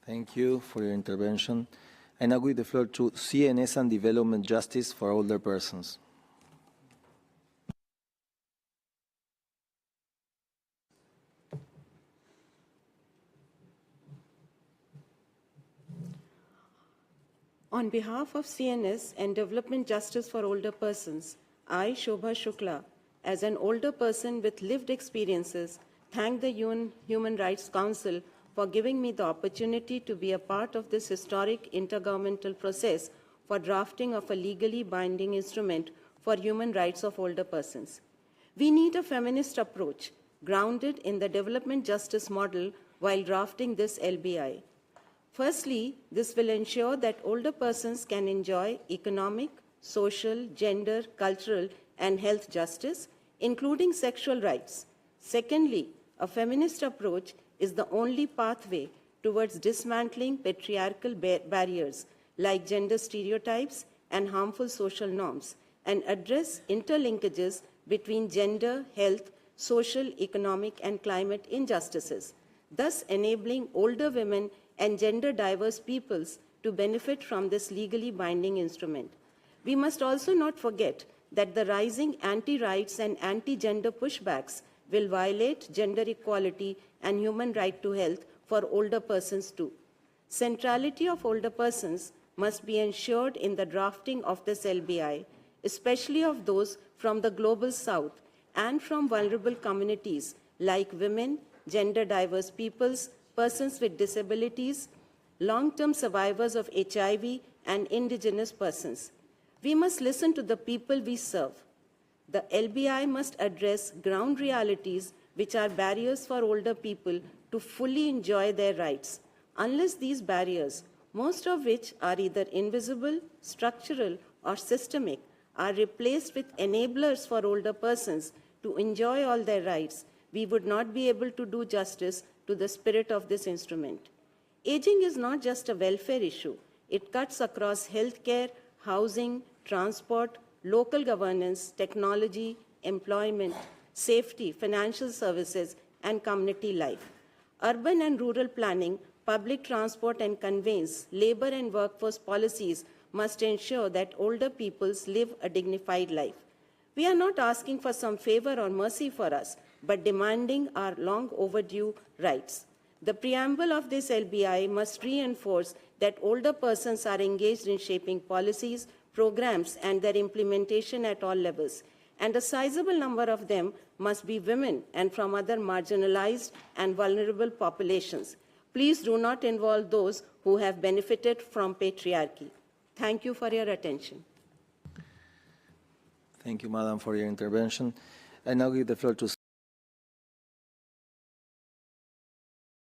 Thank you for your intervention. I now give the floor to CNS and Development Justice for Older Persons. On behalf of CNS and Development Justice for Older Persons, I, Shobha Shukla, as an older person with lived experiences, thank the UN Human Rights Council for giving me the opportunity to be a part of this historic intergovernmental process for drafting of a legally binding instrument for human rights of older persons. We need a feminist approach grounded in the development justice model while drafting this LBI. Firstly, this will ensure that older persons can enjoy economic, social, gender, cultural, and health justice, including sexual rights. Secondly, a feminist approach is the only pathway towards dismantling patriarchal barriers like gender stereotypes and harmful social norms, and address interlinkages between gender, health, social, economic, and climate injustices, thus enabling older women and gender diverse peoples to benefit from this legally binding instrument. We must also not forget that the rising anti-rights and anti-gender pushbacks will violate gender equality and human right to health for older persons too. Centrality of older persons must be ensured in the drafting of this LBI, especially of those from the global south and from vulnerable communities like women, gender diverse peoples, persons with disabilities, long-term survivors of HIV, and indigenous persons. We must listen to the people we serve. The LBI must address ground realities which are barriers for older people to fully enjoy their rights. Unless these barriers, most of which are either invisible, structural, or systemic, are replaced with enablers for older persons to enjoy all their rights, we would not be able to do justice to the spirit of this instrument. Aging is not just a welfare issue. It cuts across healthcare, housing, transport, local governance, technology, employment, safety, financial services, and community life. Urban and rural planning, public transport and conveyance, labor and workforce policies must ensure that older peoples live a dignified life. We are not asking for some favor or mercy for us, but demanding our long overdue rights. The preamble of this LBI must reinforce that older persons are engaged in shaping policies, programs, and their implementation at all levels. And a sizable number of them must be women and from other marginalized and vulnerable populations. Please do not involve those who have benefited from patriarchy. Thank you for your attention. Thank you, Madam, for your intervention. I now give the floor to